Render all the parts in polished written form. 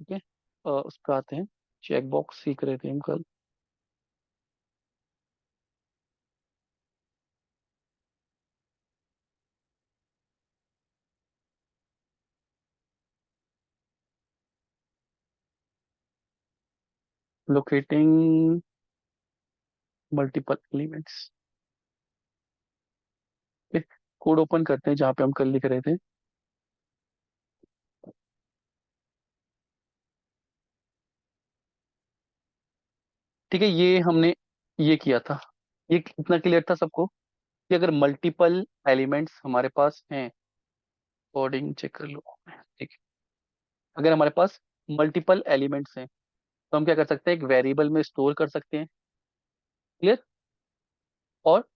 ठीक है। उस पर आते हैं। चेक बॉक्स सीख रहे थे हम कल। Locating multiple elements. Code open करते हैं जहाँ पे हम कल लिख रहे थे। ठीक है, ये हमने ये किया था। ये कितना क्लियर था सबको कि अगर मल्टीपल एलिमेंट्स हमारे पास हैं, कोडिंग चेक कर लो। ठीक है, अगर हमारे पास मल्टीपल एलिमेंट्स हैं तो हम क्या कर सकते हैं, एक वेरिएबल में स्टोर कर सकते हैं। क्लियर। और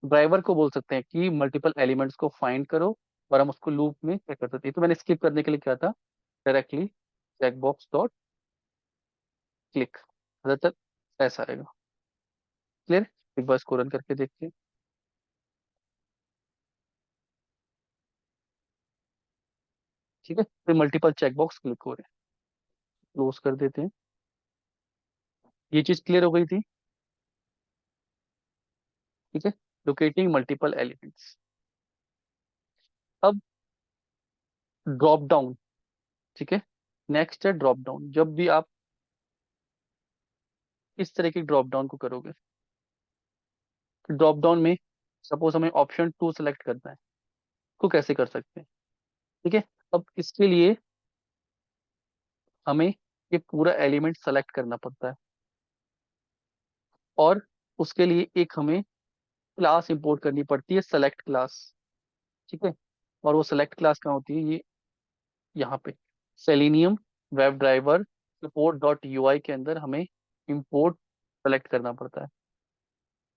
ड्राइवर को बोल सकते हैं कि मल्टीपल एलिमेंट्स को फाइंड करो, और हम उसको लूप में चेक कर सकते हैं। तो मैंने स्किप करने के लिए क्या था, डायरेक्टली चेकबॉक्स डॉट क्लिक। ज्यादातर ऐसा आएगा। क्लियर। एक बार इसको रन करके देखते हैं। ठीक है, फिर मल्टीपल चेकबॉक्स क्लिक हो रहे हैं। क्लोज कर देते हैं। ये चीज क्लियर हो गई थी। ठीक है, लोकेटिंग मल्टीपल एलिमेंट्स। अब ड्रॉप डाउन। ठीक है, नेक्स्ट है ड्रॉप डाउन। जब भी आप इस तरह की ड्रॉप डाउन को करोगे, ड्रॉप डाउन में सपोज हमें ऑप्शन 2 सेलेक्ट करना है, तो कैसे कर सकते हैं। ठीक है, अब इसके लिए हमें ये पूरा एलिमेंट सेलेक्ट करना पड़ता है, और उसके लिए एक हमें क्लास इंपोर्ट करनी पड़ती है, सेलेक्ट क्लास। ठीक है, और वो सेलेक्ट क्लास कहाँ होती है, ये यहाँ पे selenium web driver support dot UI के अंदर हमें इंपोर्ट सेलेक्ट करना पड़ता है।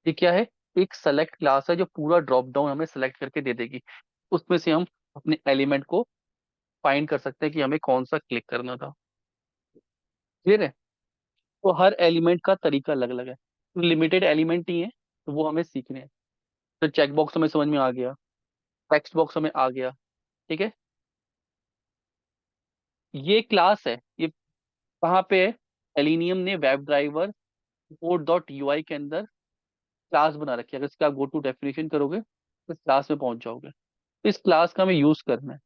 ये क्या है, एक सेलेक्ट क्लास है जो पूरा ड्रॉप डाउन हमें सेलेक्ट करके दे देगी। उसमें से हम अपने एलिमेंट को फाइंड कर सकते हैं कि हमें कौन सा क्लिक करना था। क्लियर है। तो हर एलिमेंट का तरीका अलग अलग है, तो लिमिटेड एलिमेंट ही है, तो वो हमें सीखने हैं। तो चेक बॉक्स हमें समझ में आ गया, टेक्स्ट बॉक्स हमें आ गया। ठीक है, ये क्लास है, ये कहाँ पे है, सेलेनियम ने web driver code dot UI के अंदर क्लास बना रखी है। अगर इसका गो टू डेफिनेशन करोगे तो इस क्लास में पहुंच जाओगे। तो इस क्लास का हमें यूज करना है।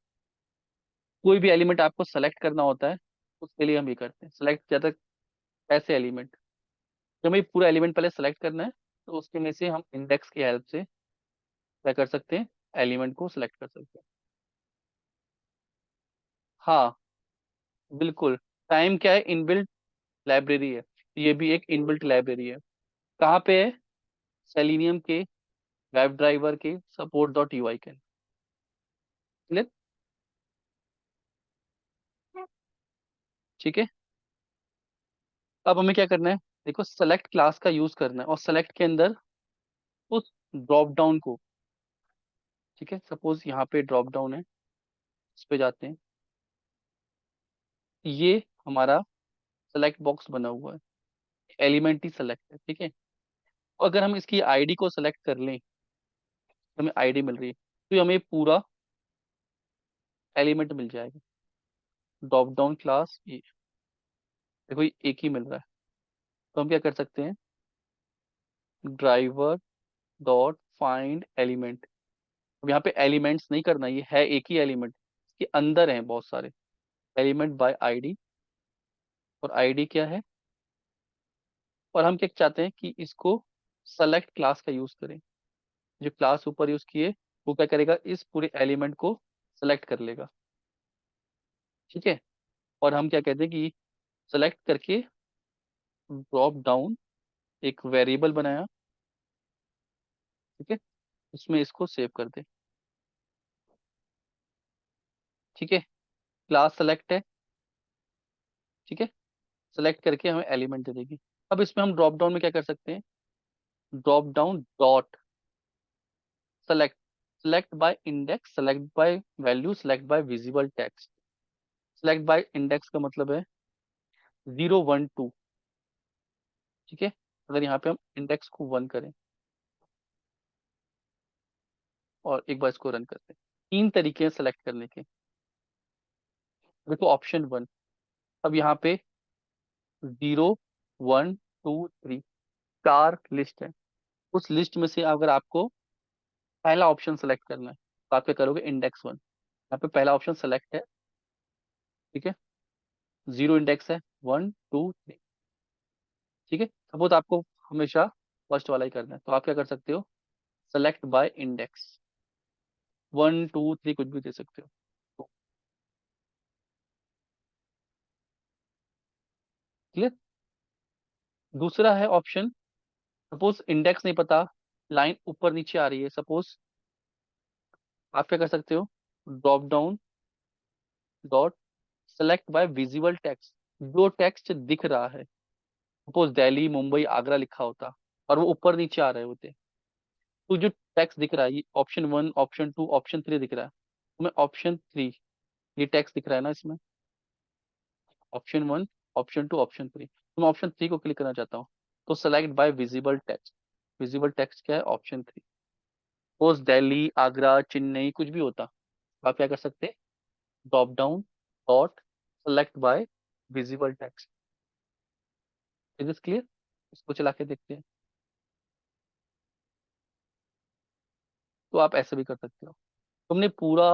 कोई भी एलिमेंट आपको सेलेक्ट करना होता है, उसके लिए हम ये करते हैं, सेलेक्ट ज्यादा ऐसे एलिमेंट। जब हमें पूरा एलिमेंट पहले सेलेक्ट करना है, तो उसके में से हम इंडेक्स की हेल्प से क्या कर सकते हैं, एलिमेंट को सिलेक्ट कर सकते हैं। हाँ, बिल्कुल। टाइम क्या है, इनबिल्ट लाइब्रेरी है। ये भी एक इनबिल्ट लाइब्रेरी है। कहाँ पे है, सेलेनियम के वेब ड्राइवर के सपोर्ट डॉट यूआई के। क्लियर। ठीक है, अब हमें क्या करना है, देखो सेलेक्ट क्लास का यूज करना है, और सेलेक्ट के अंदर उस ड्रॉप डाउन को। ठीक है, सपोज यहाँ पे ड्रॉप डाउन है, इस पे जाते हैं। ये हमारा सेलेक्ट बॉक्स बना हुआ है, एलिमेंट ही सेलेक्ट है। ठीक है, अगर हम इसकी आईडी को सेलेक्ट कर लें, हमें आईडी मिल रही है, तो हमें पूरा एलिमेंट मिल जाएगा। ड्रॉप डाउन क्लास ये देखो, ये एक ही मिल रहा है। तो हम क्या कर सकते हैं, ड्राइवर डॉट फाइंड एलिमेंट। अब यहाँ पे एलिमेंट्स नहीं करना, ये है एक ही एलिमेंट, इसके अंदर है बहुत सारे एलिमेंट बाय आईडी। और आईडी क्या है, और हम क्या चाहते हैं कि इसको सेलेक्ट क्लास का यूज करें। जो क्लास ऊपर यूज किए, वो क्या करेगा, इस पूरे एलिमेंट को सेलेक्ट कर लेगा। ठीक है, और हम क्या कहते हैं कि सेलेक्ट करके ड्रॉप डाउन एक वेरिएबल बनाया। ठीक है, उसमें इसको सेव कर दे। ठीक है, क्लास सेलेक्ट है। ठीक है, सेलेक्ट करके हमें एलिमेंट दे देगी। अब इसमें हम ड्रॉप डाउन में क्या कर सकते हैं, drop down dot select, select by index, select by value, select by visible text. Select by index का मतलब है 0 1 2। ठीक है, अगर यहाँ पे हम इंडेक्स को 1 करें, और एक बार इसको रन करते हैं, तीन तरीके हैं सेलेक्ट करने के। देखो ऑप्शन 1, अब यहाँ पे 0 1 2 3 4 लिस्ट है। उस लिस्ट में से अगर आपको पहला ऑप्शन सेलेक्ट करना है तो आप क्या करोगे, इंडेक्स 1। यहाँ पे पहला ऑप्शन सेलेक्ट है, ठीक है। 0 इंडेक्स है, 1 2 3, ठीक है। सपोज आपको हमेशा फर्स्ट वाला ही करना है तो आप क्या कर सकते हो, सेलेक्ट बाय इंडेक्स, 1 2 3 कुछ भी दे सकते हो। क्लियर। दूसरा है ऑप्शन, सपोज इंडेक्स नहीं पता, लाइन ऊपर नीचे आ रही है, सपोज आप क्या कर सकते हो, drop down dot select by visible text. जो टेक्स्ट दिख रहा है, सपोज दिल्ली मुंबई आगरा लिखा होता और वो ऊपर नीचे आ रहे होते, तो जो टेक्स्ट दिख रहा है, ये ऑप्शन 1 ऑप्शन 2 ऑप्शन 3 दिख रहा है, तो मैं ऑप्शन 3, ये टेक्स्ट दिख रहा है ना इसमें, ऑप्शन 1 ऑप्शन 2 ऑप्शन 3, तो मैं ऑप्शन 3 को क्लिक करना चाहता हूँ, तो select by visible text. Visible text क्या है, ऑप्शन 3। सपोज दिल्ली आगरा चेन्नई कुछ भी होता, आप क्या कर सकते, drop down dot select by visible text. Is this clear. इसको चला के देखते हैं। तो आप ऐसे भी कर सकते हो। तुमने पूरा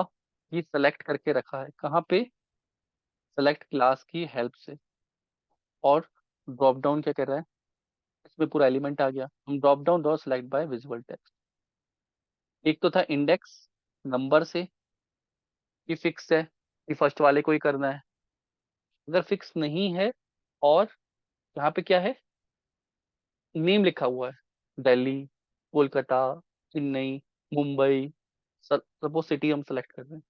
ये सेलेक्ट करके रखा है कहाँ पे, सेलेक्ट क्लास की हेल्प से। और ड्रॉप डाउन क्या कर रहा है, इसमें पूरा एलिमेंट आ गया, हम drop down dot select by visual text. एक तो था इंडेक्स नंबर से, ये फिक्स है, ये फर्स्ट वाले को ही करना है। अगर फिक्स नहीं है और यहाँ पे क्या है, नेम लिखा हुआ है, दिल्ली कोलकाता चेन्नई मुंबई, सपोज सिटी हम सेलेक्ट कर रहे हैं,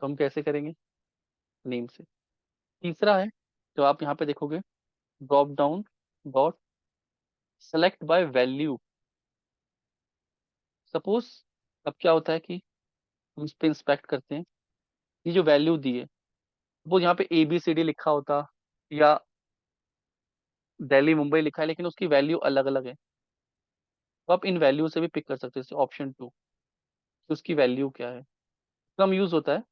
तो हम कैसे करेंगे, नेम से। तीसरा है, तो आप यहाँ पे देखोगे, drop down dot select by value. Suppose अब क्या होता है कि हम इस पे इंस्पेक्ट करते हैं, ये जो वैल्यू दी है, वो यहाँ पे ABCD लिखा होता या दिल्ली मुंबई लिखा है, लेकिन उसकी वैल्यू अलग अलग है, तो आप इन वैल्यू से भी पिक कर सकते हैं, जैसे ऑप्शन 2, कि उसकी वैल्यू क्या है। कम यूज होता है,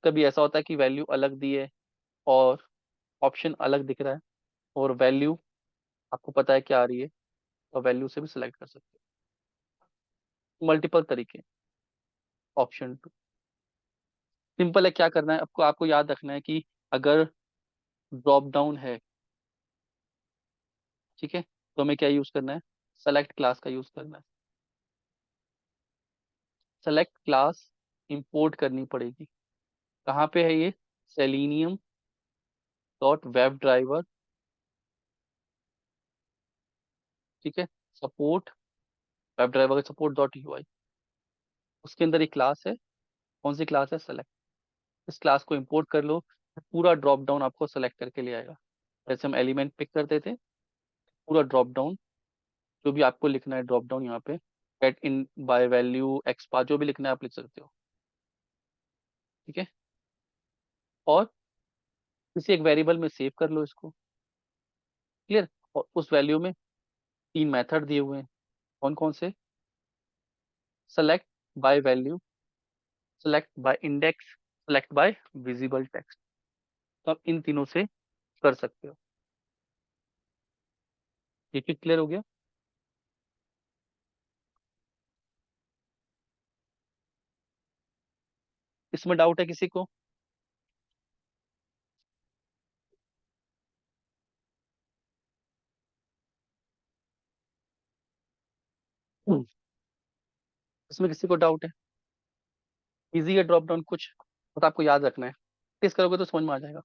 कभी ऐसा होता है कि वैल्यू अलग दी है और ऑप्शन अलग दिख रहा है, और वैल्यू आपको पता है क्या आ रही है, तो वैल्यू से भी सिलेक्ट कर सकते हैं। मल्टीपल तरीके, ऑप्शन 2 सिंपल है। क्या करना है आपको, आपको याद रखना है कि अगर ड्रॉप डाउन है, ठीक है, तो हमें क्या यूज करना है, सेलेक्ट क्लास का यूज करना है। सेलेक्ट क्लास इंपोर्ट करनी पड़ेगी, कहाँ पे है ये, सेलिनियम डॉट वेब ड्राइवर, ठीक है, सपोर्ट वेब ड्राइवर का support.ui, उसके अंदर एक क्लास है, कौन सी क्लास है, सेलेक्ट। इस क्लास को इंपोर्ट कर लो, पूरा ड्रॉप डाउन आपको सेलेक्ट करके ले आएगा। जैसे हम एलिमेंट पिक करते थे, पूरा ड्रॉप डाउन, जो भी आपको लिखना है ड्रॉप डाउन यहाँ पे, गेट इन बाय वैल्यू एक्सपा, जो भी लिखना है आप लिख सकते हो, ठीक है। और किसी एक वेरिएबल में सेव कर लो इसको, क्लियर। और उस वैल्यू में 3 मेथड दिए हुए हैं, कौन कौन से, select by value, select by index, select by visible text. तो आप इन तीनों से कर सकते हो। ये चीज क्लियर हो गया। इसमें डाउट है किसी को। इसमें किसी को डाउट है, इजी है ड्रॉप डाउन, कुछ बस आपको याद रखना है, टेस्ट करोगे तो समझ में आ जाएगा।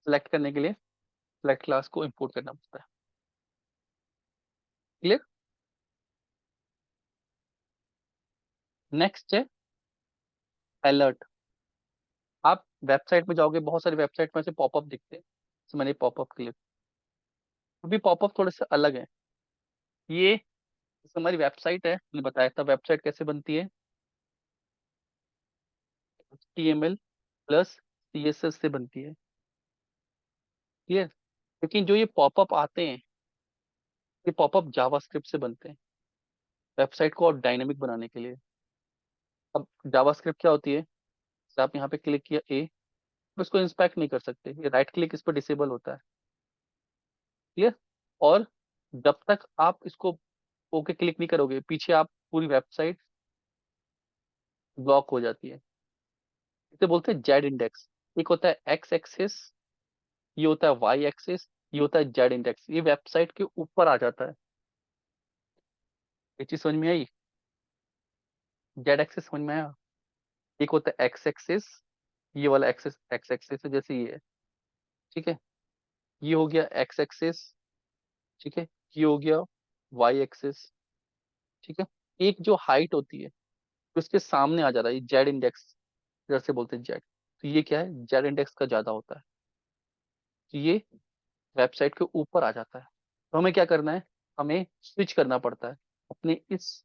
सेलेक्ट करने के लिए सेलेक्ट क्लास को इंपोर्ट करना पड़ता है। क्लियर। नेक्स्ट है अलर्ट। आप वेबसाइट में जाओगे, बहुत सारी वेबसाइट में से पॉपअप दिखते हैं, तो मैंने पॉपअप क्लिक, अभी पॉपअप थोड़े से अलग है। ये जैसे हमारी वेबसाइट है, मैंने बताया था वेबसाइट कैसे बनती है, HTML प्लस CSS से बनती है, क्लियर। लेकिन जो ये पॉपअप आते हैं, ये पॉपअप जावास्क्रिप्ट से बनते हैं, वेबसाइट को और डायनेमिक बनाने के लिए। अब जावास्क्रिप्ट क्या होती है, जैसे आप यहाँ पे क्लिक किया ए, तो इसको इंस्पेक्ट नहीं कर सकते, ये राइट क्लिक इस पर डिसेबल होता है। क्लियर। और जब तक आप इसको ओके क्लिक नहीं करोगे, पीछे आप पूरी वेबसाइट ब्लॉक हो जाती है। इसे बोलते हैं जेड इंडेक्स। एक होता है एक्स एक्सिस, ये होता है वाई एक्सिस, ये होता है जेड इंडेक्स। ये वेबसाइट के ऊपर आ जाता है। ये चीज समझ में आई? जेड एक्सिस समझ में आया? एक होता है एक्स एक्सिस, ये वाला एक्सिस एक्स एक्सिस है जैसे ये है। ठीक है, ये हो गया एक्स एक्सिस। ठीक है, ये हो गया वाई एक्सिस। ठीक है, एक जो हाइट होती है उसके सामने आ जाता है, ये जेड इंडेक्स जैसे बोलते हैं जेड। तो ये क्या है, जेड इंडेक्स का ज्यादा होता है। तो ये वेबसाइट के ऊपर आ जाता है। तो हमें क्या करना है, हमें स्विच करना पड़ता है अपने इस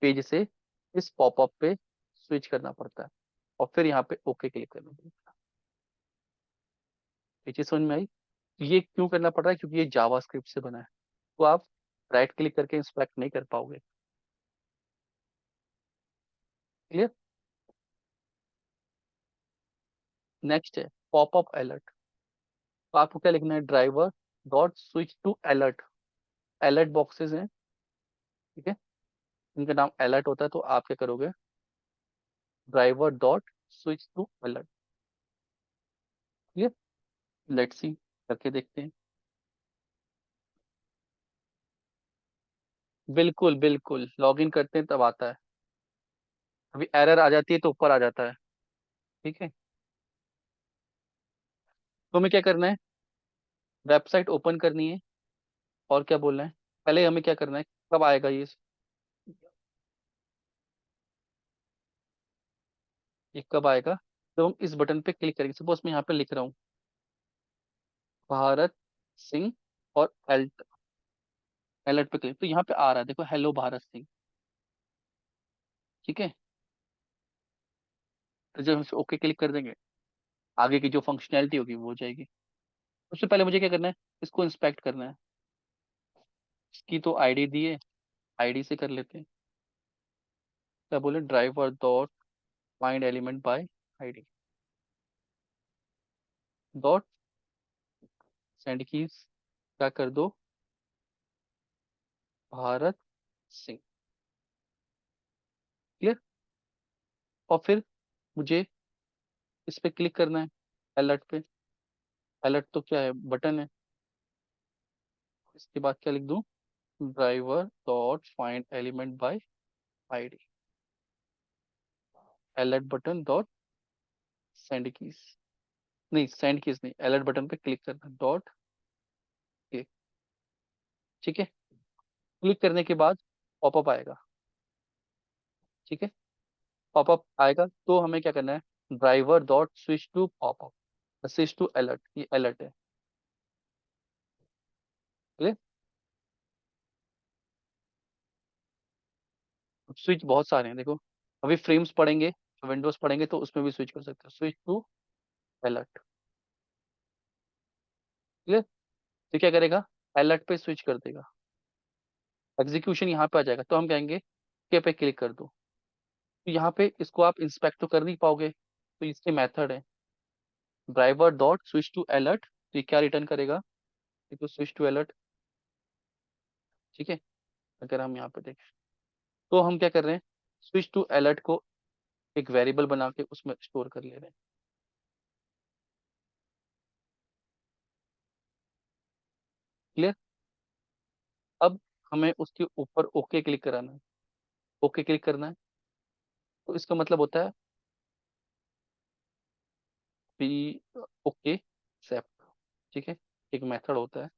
पेज से इस पॉपअप पे स्विच करना पड़ता है, और फिर यहाँ पे ओके क्लिक करना पड़ता है। ये चीज समझ में आई? तो ये क्यों करना पड़ रहा है, क्योंकि ये जावास्क्रिप्ट से बना है। तो आप राइट क्लिक करके इंस्पेक्ट नहीं कर पाओगे। क्लियर। नेक्स्ट है पॉपअप अलर्ट। तो आपको क्या लिखना है, driver dot switch to alert. Alert boxes हैं, ठीक है, इनका नाम अलर्ट होता है। तो आप क्या करोगे, driver dot switch to alert. ठीक है, लेट्स सी करके देखते हैं। बिल्कुल बिल्कुल, लॉगिन करते हैं तब आता है। अभी एरर आ जाती है तो ऊपर आ जाता है। ठीक है, तो हमें क्या करना है, वेबसाइट ओपन करनी है। और क्या बोलना है, पहले हमें क्या करना है, कब आएगा ये कब आएगा, तो हम इस बटन पे क्लिक करेंगे। सपोज मैं यहाँ पे लिख रहा हूँ भारत सिंह और एल्ट, अलर्ट पे क्लिक, तो यहाँ पे आ रहा है देखो, हेलो भारत सिंह। ठीक है, तो जब हम ओके क्लिक कर देंगे, आगे की जो फंक्शनैलिटी होगी वो हो जाएगी। सबसे पहले मुझे क्या करना है, इसको इंस्पेक्ट करना है। इसकी तो आईडी दी है, आईडी से कर लेते हैं। क्या बोले, driver dot find element by ID dot send keys, क्या कर दो, भारत सिंह। क्लियर। और फिर मुझे इस पे क्लिक करना है, अलर्ट पे। अलर्ट तो क्या है, बटन है। इसके बाद क्या लिख दूं, driver dot find element by ID, alert button dot send keys. नहीं, सेंड कीज नहीं, अलर्ट बटन पे क्लिक करना डॉट क्लिक। ठीक है, क्लिक करने के बाद पॉपअप आएगा। ठीक है, पॉपअप आएगा तो हमें क्या करना है, driver dot switch to popup, switch to alert, ये अलर्ट है। क्लियर। स्विच बहुत सारे हैं देखो, अभी फ्रेम्स पढ़ेंगे, विंडोज पढ़ेंगे तो उसमें भी स्विच कर सकते हो, स्विच टू अलर्ट। क्लियर। तो क्या करेगा, अलर्ट पे स्विच कर देगा, एग्जीक्यूशन यहाँ पे आ जाएगा। तो हम कहेंगे के पे क्लिक कर दो। तो यहाँ पे इसको आप इंस्पेक्ट तो कर नहीं पाओगे, तो इसके मेथड है driver dot switch to alert. तो ये क्या रिटर्न करेगा, तो स्विच टू अलर्ट। ठीक है, अगर हम यहाँ पे देखें तो हम क्या कर रहे हैं, स्विच टू अलर्ट को एक वेरिएबल बना के उसमें स्टोर कर ले रहे हैं। क्लियर। अब हमें उसके ऊपर ओके क्लिक कराना है, ओके क्लिक करना है। तो इसका मतलब होता है पी ओके एक्सेप्ट। ठीक है, एक मेथड होता है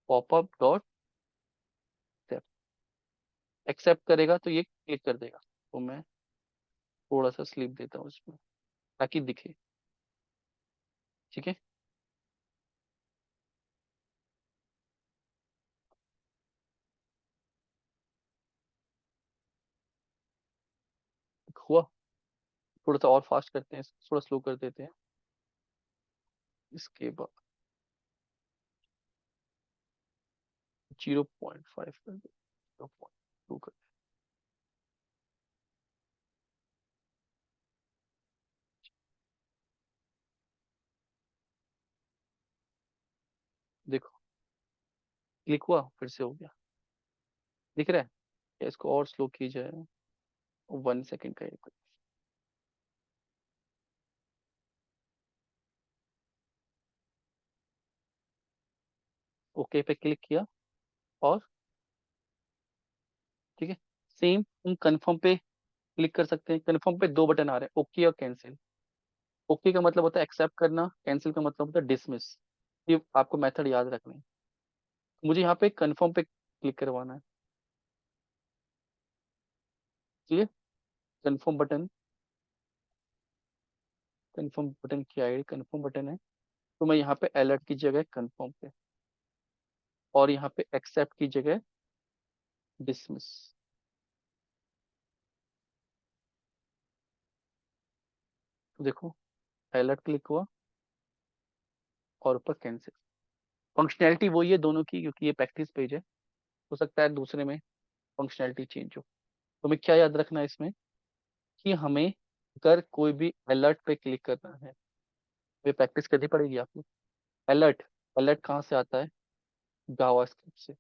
पॉपअप डॉट एक्सेप्ट। एक्सेप्ट करेगा तो ये क्लिक कर देगा। तो मैं थोड़ा सा स्लिप देता हूँ इसमें ताकि दिखे। ठीक है, हुआ। थोड़ा सा और फास्ट करते हैं, थोड़ा स्लो कर देते हैं। इसके बाद 0.5 कर दे, 0.2 कर देखो क्लिक हुआ, फिर से हो गया, दिख रहा है? या इसको और स्लो की जाए, 1 सेकेंड का एक। ओके पे क्लिक किया, और ठीक है, सेम हम कंफर्म पे क्लिक कर सकते हैं। कंफर्म पे दो बटन आ रहे हैं, ओके और कैंसिल। ओके का मतलब होता है एक्सेप्ट करना, कैंसिल का मतलब होता है डिसमिस। ये आपको मेथड याद रखना है। मुझे यहाँ पे कंफर्म पे क्लिक करवाना है, ठीक है। कंफर्म बटन, कंफर्म बटन की आईडी कंफर्म बटन है, तो मैं यहाँ पे अलर्ट की जगह कंफर्म पे, और यहाँ पे एक्सेप्ट की जगह डिसमिस। तो देखो अलर्ट क्लिक हुआ, और ऊपर कैंसिल। फंक्शनैलिटी वही है दोनों की, क्योंकि ये प्रैक्टिस पेज है, हो सकता है दूसरे में फंक्शनैलिटी चेंज हो। तो हमें क्या याद रखना है इसमें, कि हमें अगर कोई भी अलर्ट पे क्लिक करना है, ये प्रैक्टिस करनी पड़ेगी आपको। अलर्ट, अलर्ट कहाँ से आता है? जावास्क्रिप्ट से,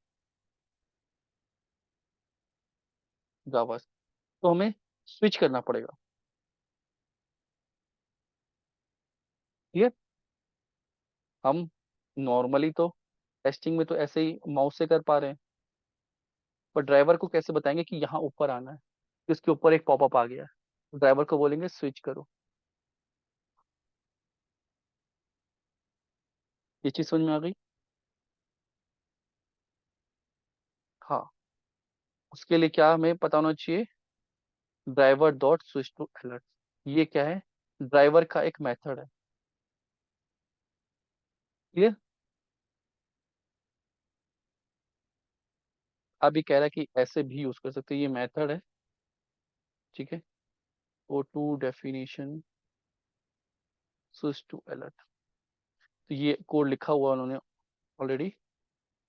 जावा। तो हमें स्विच करना पड़ेगा, ठीक है। हम नॉर्मली तो टेस्टिंग में तो ऐसे ही माउस से कर पा रहे हैं, पर ड्राइवर को कैसे बताएंगे कि यहाँ ऊपर आना है, इसके ऊपर एक पॉपअप आ गया है, ड्राइवर को बोलेंगे स्विच करो। ये चीज समझ में आ गई? हाँ, उसके लिए क्या हमें पता होना चाहिए? Driver dot switch to alert, ये क्या है? ड्राइवर का एक मेथड है, क्लियर। अभी कह रहा है कि ऐसे भी यूज कर सकते हैं, ये मेथड है, ठीक है। Go to definition switch to alert, तो ये कोड लिखा हुआ उन्होंने ऑलरेडी,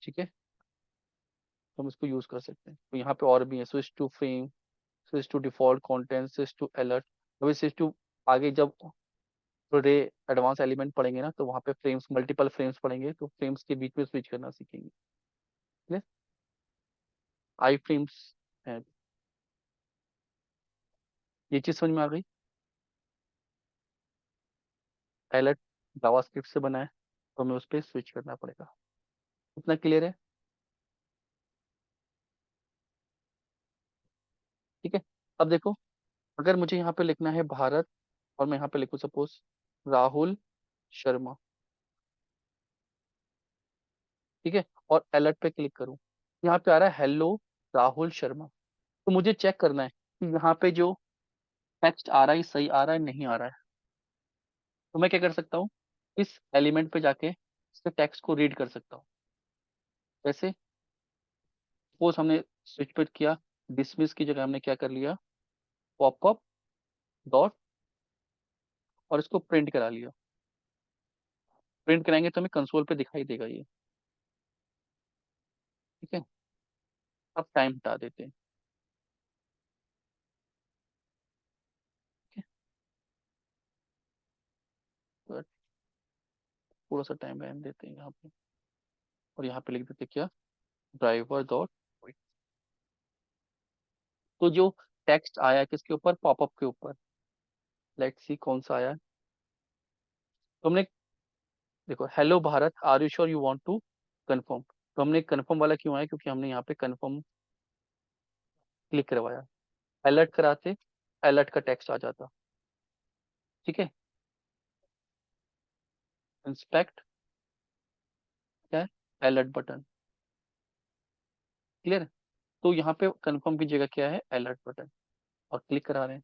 ठीक है। तो हम इसको यूज कर सकते हैं। तो यहाँ पे और भी है, switch to frame, switch to default content, switch to alert. अभी स्विच टू आगे जब थोड़े एडवांस एलिमेंट पढ़ेंगे ना, तो वहाँ पे फ्रेम्स, मल्टीपल फ्रेम्स पढ़ेंगे, तो फ्रेम्स के बीच में स्विच करना सीखेंगे, ठीक है। आई फ्रेम्स है, ये चीज समझ में आ गई। अलर्ट जावास्क्रिप्ट से बना है, तो हमें उस पर स्विच करना पड़ेगा। इतना क्लियर है? ठीक है। अब देखो, अगर मुझे यहाँ पे लिखना है भारत, और मैं यहाँ पे लिखूँ सपोज राहुल शर्मा, ठीक है, और अलर्ट पे क्लिक करूँ, यहाँ पे आ रहा है हेलो राहुल शर्मा। तो मुझे चेक करना है कि यहाँ पे जो टेक्स्ट आ रहा है सही आ रहा है नहीं आ रहा है। तो मैं क्या कर सकता हूँ, इस एलिमेंट पे जाके इसके टेक्स्ट को रीड कर सकता हूँ। जैसे सपोज हमने स्विच पे किया, डिसमिस की जगह हमने क्या कर लिया, पॉपअप डॉट, और इसको प्रिंट करा लिया। प्रिंट कराएंगे तो हमें कंसोल पे दिखाई देगा ये, ठीक है। अब टाइम हटा देते हैं, ठीक है। तो थोड़ा सा टाइम रहने देते हैं यहाँ पे, और यहाँ पे लिख देते हैं क्या, ड्राइवर डॉट। तो जो टेक्स्ट आया है किसके ऊपर, पॉपअप के ऊपर। लेट्स सी कौन सा आया है। तो हमने देखो, hello Bharat are you sure you want to confirm. तो हमने कंफर्म वाला क्यों आया, क्योंकि हमने यहाँ पे कंफर्म क्लिक करवाया। अलर्ट कराते, अलर्ट का टेक्स्ट आ जाता, ठीक है। इंस्पेक्ट क्या है, अलर्ट बटन, क्लियर। तो यहाँ पे कंफर्म की जगह क्या है, अलर्ट बटन, और क्लिक करा रहे हैं।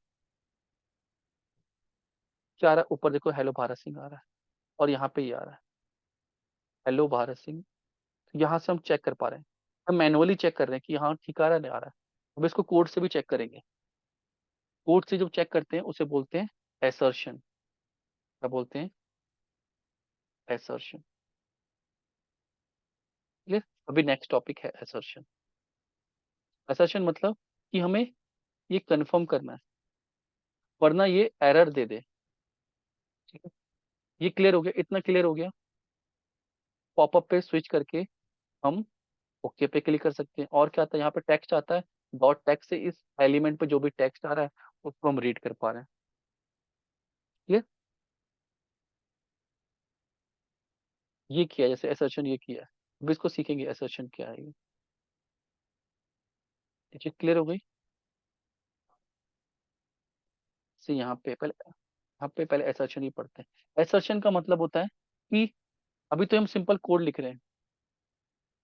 क्या आ रहा है ऊपर, देखो हेलो भारत सिंह आ रहा है, और यहाँ पे ये आ रहा है हेलो भारत सिंह। तो यहाँ से हम चेक कर पा रहे हैं, हम मैनुअली चेक कर रहे हैं कि हाँ ठीक आ रहा है नहीं आ रहा है। अब इसको कोड से भी चेक करेंगे। कोड से जो चेक करते हैं उसे बोलते हैं एसर्शन। क्या बोलते हैं, एसर्शन, क्लियर। अभी नेक्स्ट टॉपिक है एसर्शन। एसर्शन मतलब कि हमें ये कंफर्म करना है, वरना ये एरर दे दे, ठीक है। ये क्लियर हो गया, इतना क्लियर हो गया। पॉपअप पे स्विच करके हम ओके पे क्लिक कर सकते हैं। और क्या आता है, यहाँ पे टेक्स्ट आता है, डॉट टेक्स्ट से इस एलिमेंट पे जो भी टेक्स्ट आ रहा है उसको हम रीड कर पा रहे हैं। क्लियर? ये किया जैसे असर्शन, ये किया है। अब इसको सीखेंगे असर्शन क्या है ये। ये चीज क्लियर हो गई? से यहाँ पे पहले असर्शन ही पढ़ते हैं। असर्शन का मतलब होता है कि अभी तो हम सिंपल कोड लिख रहे हैं,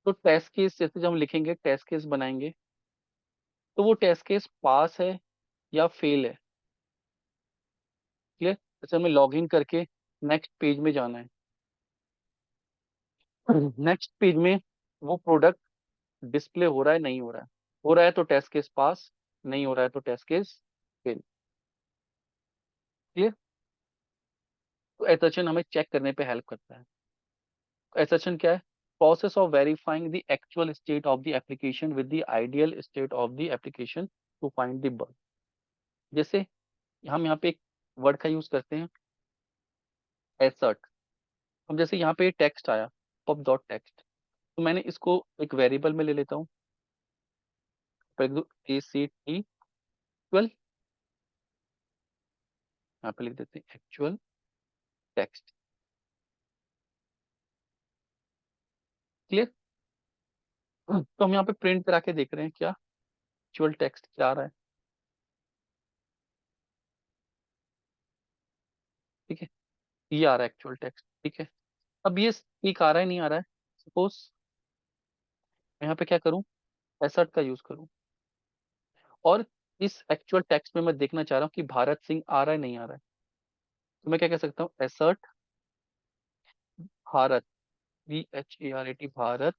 तो टेस्ट केस जैसे जब हम लिखेंगे, टेस्ट केस बनाएंगे, तो वो टेस्ट केस पास है या फेल है। क्लियर? जैसे हमें लॉग इन करके नेक्स्ट पेज में जाना है, नेक्स्ट पेज में वो प्रोडक्ट डिस्प्ले हो रहा है नहीं हो रहा है, हो रहा है तो टेस्ट केस पास, नहीं हो रहा है तो टेस्ट केस फेल। क्लियर? तो एसर्शन हमें चेक करने पे हेल्प करता है। एसर्शन क्या है? Process of verifying the actual state of the application with the ideal state of the application to find the bug. जैसे हम यहाँ पे एक वर्ड का यूज करते हैं, एसर्ट। हम जैसे यहाँ पे टेक्स्ट आया, पब डॉट टेक्स्ट, तो मैंने इसको एक वेरिएबल में ले लेता हूँ, ए सी टी एक्चुअल, यहाँ पे लिख देते हैं एक्चुअल टेक्स्ट। क्लियर? तो हम यहाँ पे प्रिंट करा के देख रहे हैं क्या एक्चुअल टेक्स्ट क्या आ रहा है। ठीक है, ये आ रहा है एक्चुअल टेक्स्ट। ठीक है, अब ये ठीक आ रहा है नहीं आ रहा है, सपोज मैं यहाँ पे क्या करूँ, एसर्ट का यूज करूँ, और इस एक्चुअल टेक्स्ट में मैं देखना चाह रहा हूँ कि भारत सिंह आ रहा है नहीं आ रहा है, तो मैं क्या कह सकता हूँ, एसर्ट भारत, VHARAT भारत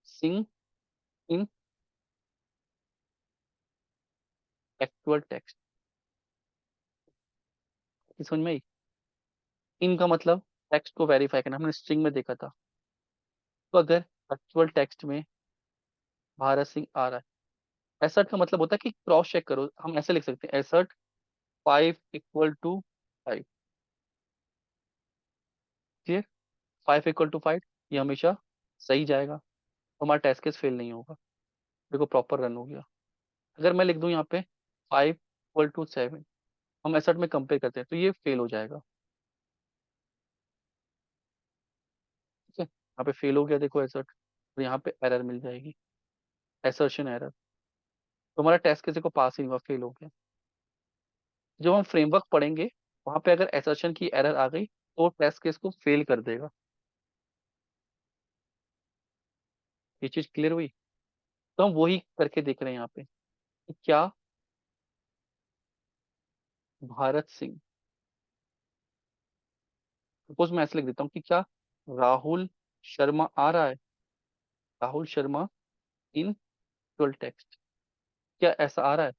सिंह इन एक्चुअल टेक्स्ट। समझ में आई? इनका मतलब टेक्स्ट को वेरीफाई करना, हमने स्ट्रिंग में देखा था। तो अगर एक्चुअल टेक्स्ट में भारत सिंह आ रहा है, एसर्ट का मतलब होता है कि क्रॉस चेक करो, हम ऐसे लिख सकते हैं एसर्ट 5 = 5। क्लियर? 5 = 5, ये हमेशा सही जाएगा, तो हमारा टेस्ट केस फेल नहीं होगा, देखो प्रॉपर रन हो गया। अगर मैं लिख दूं यहाँ पे 5 = 7, हम एसर्ट में कंपेयर करते हैं तो ये फेल हो जाएगा। ठीक है, यहाँ पे फेल हो गया देखो एसर्ट, तो यहाँ पे एरर मिल जाएगी, एसर्शन एरर, तो हमारा टेस्ट केस को पास ही नहीं हुआ, फेल हो गया। जब हम फ्रेमवर्क पढ़ेंगे, वहां पे अगर एसर्शन की एरर आ गई तो टेस्ट केस को फेल कर देगा। ये चीज क्लियर हुई? तो हम वही करके देख रहे हैं यहाँ पे कि क्या भारत सिंह, सपोज मैं ऐसे लिख देता हूँ कि क्या राहुल शर्मा आ रहा है, राहुल शर्मा इन एक्चुअल टेक्स्ट, क्या ऐसा आ रहा है?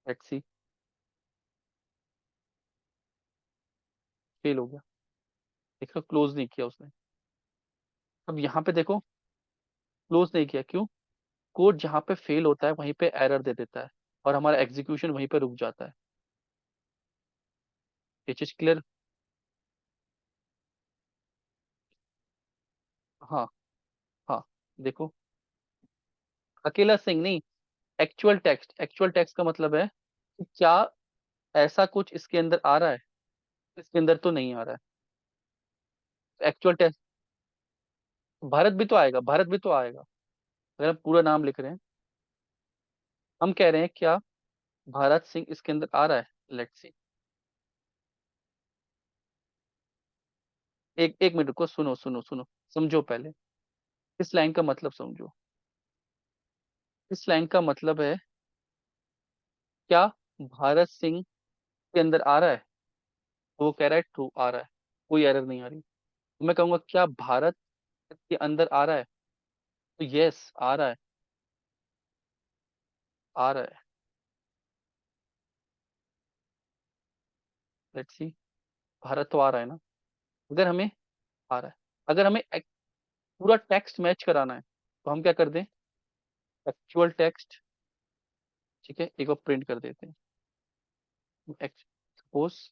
लेट्स सी, फेल हो गया, देखो क्लोज नहीं किया उसने। अब यहाँ पे देखो क्लोज नहीं किया, क्यों? कोड जहाँ पे फेल होता है वहीं पे एरर दे देता है, और हमारा एग्जीक्यूशन वहीं पे रुक जाता है। ये चीज क्लियर? हाँ, हाँ, देखो, अकेला सिंह नहीं, एक्चुअल टेक्स्ट, एक्चुअल टेक्स्ट का मतलब है कि क्या ऐसा कुछ इसके अंदर आ रहा है, इसके अंदर तो नहीं आ रहा है। एक्चुअल टेक्स्ट, भारत भी तो आएगा, भारत भी तो आएगा, अगर हम पूरा नाम लिख रहे हैं, हम कह रहे हैं क्या भारत सिंह इसके अंदर आ रहा है। लेट्स सी, एक एक मिनट को, सुनो सुनो सुनो, समझो पहले, इस लाइन का मतलब समझो। इस लाइन का मतलब है क्या भारत सिंह के अंदर आ रहा है, तो वो कह रहा है ट्रू आ रहा है, कोई एरर नहीं आ रही। तो मैं कहूंगा क्या भारत के अंदर आ रहा है, तो यस आ रहा है, आ रहा है। लेट्स सी, भारत तो आ रहा है ना, अगर हमें आ रहा है, अगर हमें पूरा टेक्स्ट मैच कराना है तो हम क्या कर दें, एक्चुअल टेक्स्ट, ठीक है, एक बार प्रिंट कर देते हैं, सपोज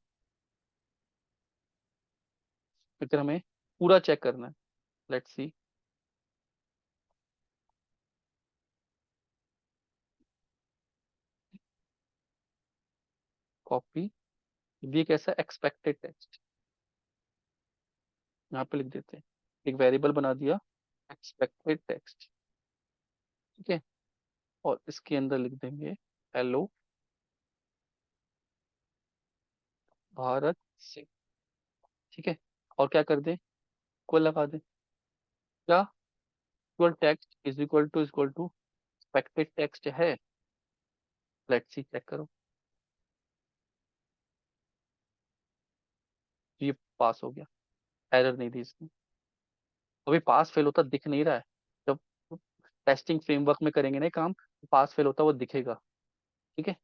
अगर हमें पूरा चेक करना है, लेट्स सी। कॉपी, ये कैसा एक्सपेक्टेड टेक्स्ट, यहाँ पे लिख देते हैं, एक वेरिएबल बना दिया एक्सपेक्टेड टेक्स्ट। ठीक है, और इसके अंदर लिख देंगे हेलो भारत सिंह। ठीक है, और क्या कर दें, इक्वल लगा दें, क्या equal text is equal to expected text है। लेट्स सी, चेक करो, ये पास हो गया, एरर नहीं दी इसने। अभी पास फेल होता दिख नहीं रहा है, जब टेस्टिंग फ्रेमवर्क में करेंगे ना काम, पास फेल होता वो दिखेगा। ठीक है,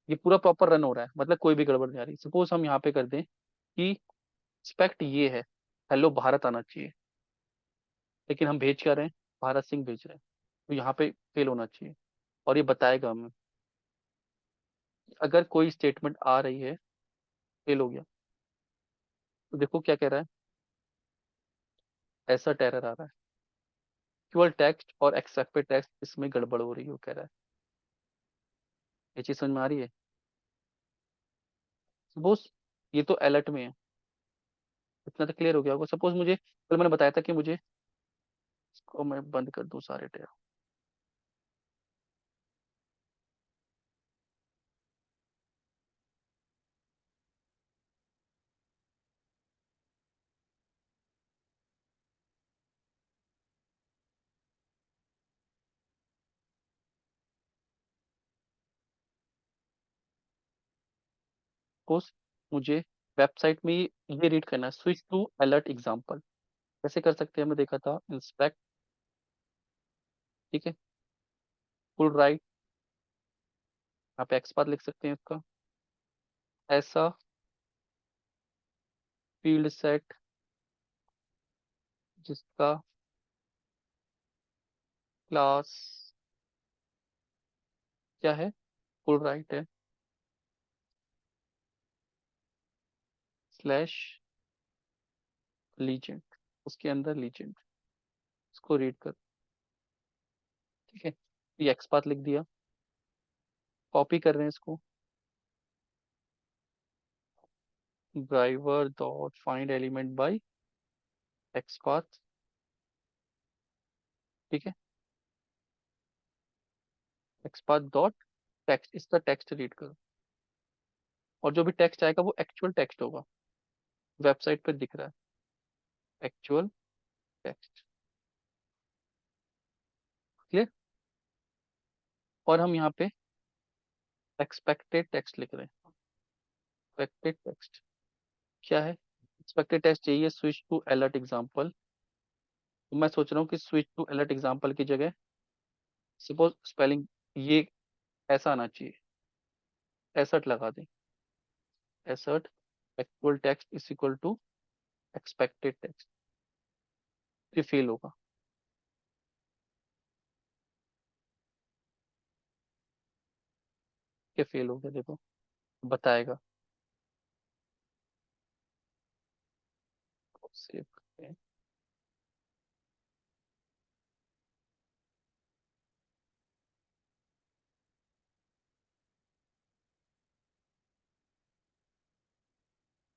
ये पूरा प्रॉपर रन हो रहा है, मतलब कोई भी गड़बड़ नहीं आ रही। सपोज हम यहाँ पे कर दें कि एक्सपेक्ट ये है, हेलो भारत आना चाहिए, लेकिन हम भेज क्या रहे हैं, भारत सिंह भेज रहे हैं, तो यहाँ पे फेल होना चाहिए। और ये बताएगा हमें अगर कोई स्टेटमेंट आ रही है फेल हो गया, तो देखो क्या कह रहा है, ऐसा टेरर आ रहा है, इक्वल टेक्स्ट और एक्सेप्टेड टेक्स्ट इसमें गड़बड़ हो रही है, वो कह रहा है। ये चीज समझ में आ रही है। सपोज ये तो अलर्ट में है, इतना तो क्लियर हो गया होगा। सपोज मुझे कल मैंने बताया था कि मुझे, इसको मैं बंद कर दूं सारे टैब। सपोज मुझे वेबसाइट में ये रीड करना है, स्विच टू अलर्ट एग्जाम्पल। कैसे कर सकते हैं, हमने देखा था इंस्पेक्ट। ठीक है, फुल राइट, यहाँ पे एक्सपाथ लिख सकते हैं इसका, ऐसा फील्ड सेट जिसका क्लास क्या है, फुल राइट है, स्लैश लीजेंड, उसके अंदर लीजेंड, इसको रीड कर। ठीक है, ये एक्सपाथ लिख दिया, कॉपी कर रहे हैं इसको, driver dot find element by XPath. ठीक है, एक्सपाथ डॉट टेक्स्ट, इसका टेक्स्ट रीड करो, और जो भी टेक्स्ट आएगा वो एक्चुअल टेक्स्ट होगा, वेबसाइट पर दिख रहा है एक्चुअल टेक्स्ट। क्लियर। और हम यहाँ पे एक्सपेक्टेड टेक्स्ट लिख रहे हैं, एक्सपेक्टेड टेक्स्ट क्या है, एक्सपेक्टेड टेक्स्ट चाहिए स्विच टू अलर्ट एग्जाम्पल। तो मैं सोच रहा हूँ कि स्विच टू अलर्ट एग्जाम्पल की जगह सपोज स्पेलिंग ये ऐसा आना चाहिए, एसर्ट लगा दें, assert actual text is equal to expected text, ये फेल होगा। ये फेल हो गया, देखो बताएगा। सेव करते हैं,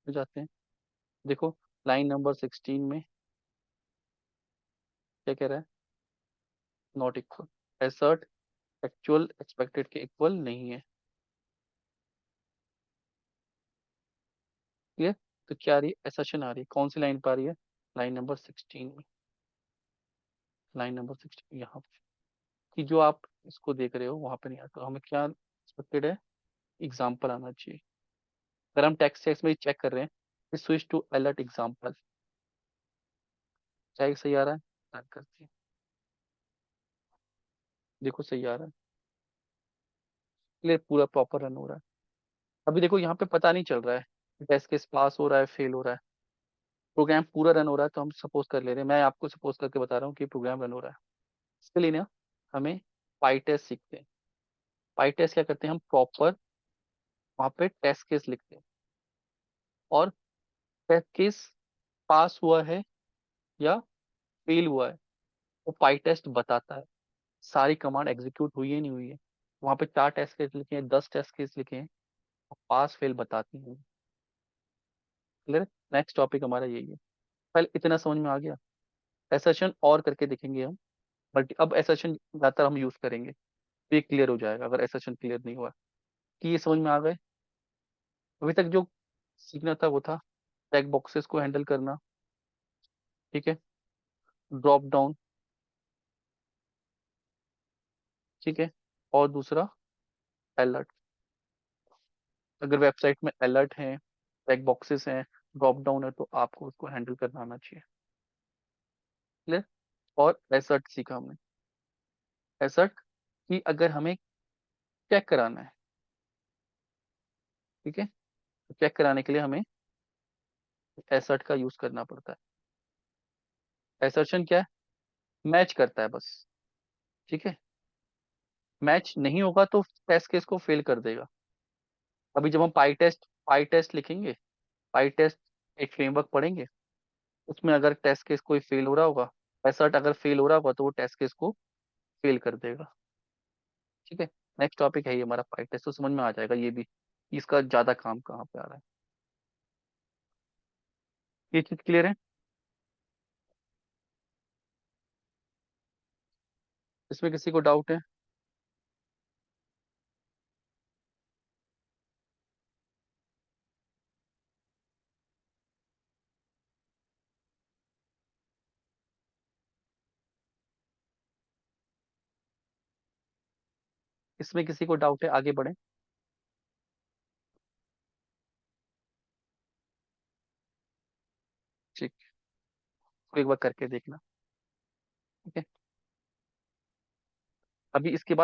हो जाते हैं। देखो लाइन नंबर 16 में क्या कह रहा है, नॉट इक्वल, एसर्ट एक्चुअल एक्सपेक्टेड के इक्वल नहीं है। क्लियर। तो क्या आ रही है, एसर्शन आ रही है, कौन सी लाइन पर आ रही है, लाइन नंबर 16 में, लाइन नंबर 16 यहाँ पे, कि जो आप इसको देख रहे हो वहां पे नहीं आता, तो हमें क्या एक्सपेक्टेड है, एग्जाम्पल आना चाहिए। अगर हम टेक्स्ट टेक्स्ट में चेक कर रहे हैं, स्विच टू अलर्ट एग्जाम्पल, क्या ये सही आ रहा है, रन करते हैं, देखो सही आ रहा है। क्लियर, पूरा प्रॉपर रन हो रहा है। अभी देखो यहाँ पे पता नहीं चल रहा है टेस्ट केस पास हो रहा है फेल हो रहा है, प्रोग्राम पूरा रन हो रहा है। तो हम सपोज कर ले रहे हैं, मैं आपको सपोज करके बता रहा हूँ कि प्रोग्राम रन हो रहा है। इसके लिए ना हमें पाई टेस्ट सीखते हैं। पाई टेस्ट क्या करते हैं, हम प्रॉपर वहाँ पे टेस्ट केस लिखते हैं, और टेस्ट केस पास हुआ है या फेल हुआ है, वो पाई टेस्ट बताता है सारी कमांड एग्जीक्यूट हुई है नहीं हुई है। वहां पे 4 टेस्ट केस लिखे हैं, 10 टेस्ट केस लिखे हैं, पास फेल बताती हैं। क्लियर। नेक्स्ट टॉपिक हमारा यही है। पहले इतना समझ में आ गया। एसर्शन और करके देखेंगे हम, बट अब एसर्शन ज्यादातर हम यूज करेंगे, तो ये क्लियर हो जाएगा अगर एसर्शन क्लियर नहीं हुआ। कि ये समझ में आ गए। अभी तक जो सीखना था वो था चेक बॉक्सेस को हैंडल करना, ठीक है, ड्रॉप डाउन, ठीक है, और दूसरा अलर्ट। अगर वेबसाइट में अलर्ट है, चेक बॉक्सेस हैं, ड्रॉप डाउन है, तो आपको उसको हैंडल करना आना चाहिए। क्लियर। और एसर्ट सीखा हमने। एसर्ट कि अगर हमें चेक कराना है, ठीक है, तो चेक कराने के लिए हमें एसर्ट का यूज करना पड़ता है। एसर्शन क्या है? मैच करता है बस, ठीक है। मैच नहीं होगा तो टेस्ट केस को फेल कर देगा। अभी जब हम पाई टेस्ट लिखेंगे, पाई टेस्ट एक फ्रेमवर्क पढ़ेंगे, उसमें अगर टेस्ट केस कोई फेल हो रहा होगा, एसर्ट अगर फेल हो रहा होगा तो वो टेस्ट केस को फेल कर देगा, ठीक है। नेक्स्ट टॉपिक है ये हमारा पाई टेस्ट, तो समझ में आ जाएगा ये भी कि इसका ज्यादा काम कहाँ पे आ रहा है। ये चीज क्लियर है। इसमें किसी को डाउट है? इसमें किसी को डाउट है? आगे बढ़े। ठीक, तो एक बार करके देखना, ठीक है। अभी इसके बाद